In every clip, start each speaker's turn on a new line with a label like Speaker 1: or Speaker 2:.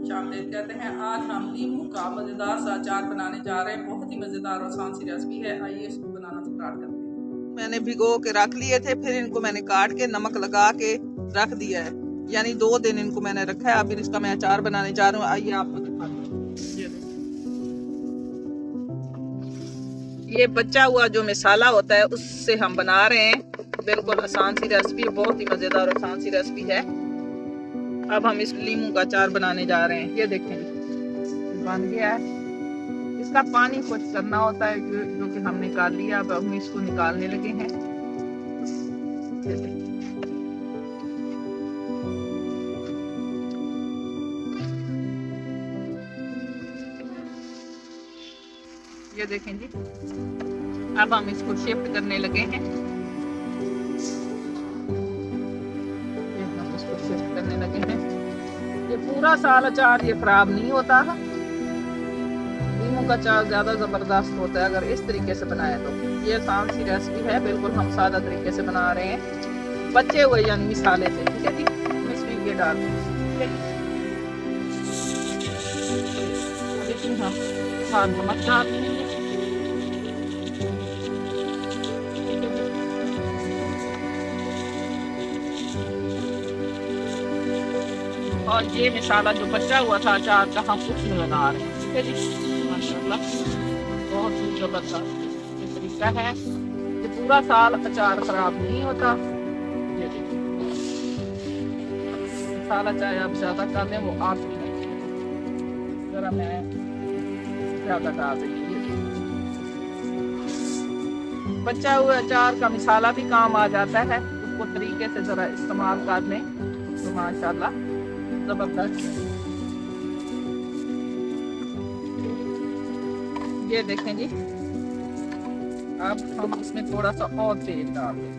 Speaker 1: खुशामदीद कहते हैं। आज हम नींबू का मज़ेदार सा अचार बनाने जा रहे हैं। बहुत ही मज़ेदार और आसान सी रेसिपी है। आइए इसको बनाना स्टार्ट करते हैं। मैंने भिगो के रख लिए थे, फिर इनको मैंने काट के नमक लगा के रख दिया है, यानी 2 दिन इनको मैंने रखा है। अब इसका मैं अचार बनाने जा रहा हूँ। आइए आपको दिखाती हूँ। ये बचा हुआ जो मसाला होता है उससे हम बना रहे हैं। बिल्कुल आसान सी रेसिपी है, बहुत ही मज़ेदार और आसान सी रेसिपी है। अब हम इस नींबू का अचार बनाने जा रहे हैं। ये देखें बन गया है। इसका पानी कुछ करना होता है जो कि हम निकाल लिया। अब हम इसको निकालने लगे हैं। ये देखें जी, अब हम इसको शिफ्ट करने लगे हैं। हम इसको शिफ्ट करने लगे हैं। ये पूरा साल अचार ये खराब नहीं होता है। नींबू का अचार ज्यादा जबरदस्त होता है अगर इस तरीके से बनाए तो। ये आसान सी रेसिपी है, बिल्कुल हम सादा तरीके से बना रहे हैं, बचे हुए यानी मसाले से। ठीक है जी, इसमें ये डाल हम नमक डाल देंगे। और ये मसाला जो बचा हुआ था अचार का हम उसमें लगा रहे हैं। ठीक है जी, माशाल्लाह बहुत ही जबरदस्त ये तरीका है। ये पूरा साल अचार खराब नहीं होता। ये देखिए मसाला चाहे आप ज्यादा कर दें वो आप जरा मैं ज्यादा डाल देंगे। बचा हुआ अचार का मसाला भी काम आ जाता है, उसको तरीके से जरा इस्तेमाल कर लें तो माशाल्लाह जबरदस्त। ये देखें जी, अब हम इसमें थोड़ा सा और तेल डाल दें।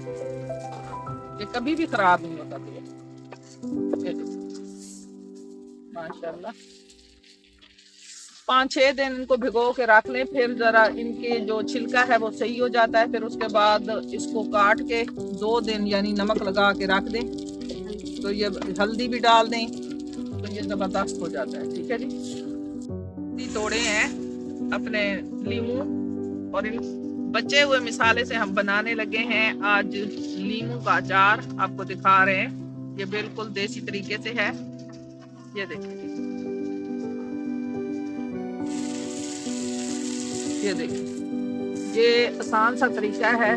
Speaker 1: ये कभी भी खराब नहीं होता तेल। माशाल्लाह 5-6 दिन इनको भिगो के रख लें, फिर जरा इनके जो छिलका है वो सही हो जाता है। फिर उसके बाद इसको काट के 2 दिन यानी नमक लगा के रख दें, तो ये हल्दी भी डाल दें तो ये जबरदस्त हो जाता है। ठीक है जी, तोड़े हैं अपने नींबू और इन बचे हुए मसाले से हम बनाने लगे हैं आज नींबू का अचार। आपको दिखा रहे हैं, ये बिल्कुल देसी तरीके से है। ये देखिए, ये देखिए, ये आसान सा तरीका है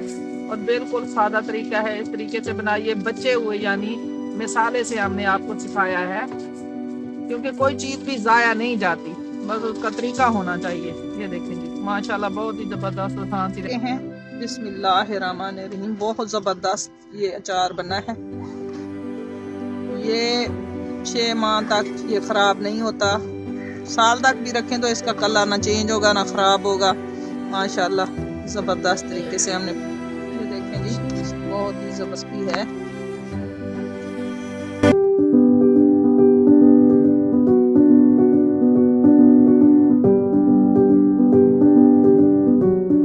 Speaker 1: और बिल्कुल सादा तरीका है। इस तरीके से बनाइए। बचे हुए यानी मसाले से हमने आपको सिखाया है, क्योंकि कोई चीज भी जाया नहीं जाती, बस उसका तरीका होना चाहिए। ये देखें जी, माशाल्लाह बहुत ही जबरदस्त आसान सी हैं। बिस्मिल्लाहिर्रहमानिर्रहीम, बहुत जबरदस्त ये अचार बना है। ये 6 माह तक ये खराब नहीं होता। साल तक भी रखें तो इसका कलर ना चेंज होगा ना खराब होगा। माशाल्लाह जबरदस्त तरीके से हमने, ये देखें जी, बहुत ही जबरदस्त है।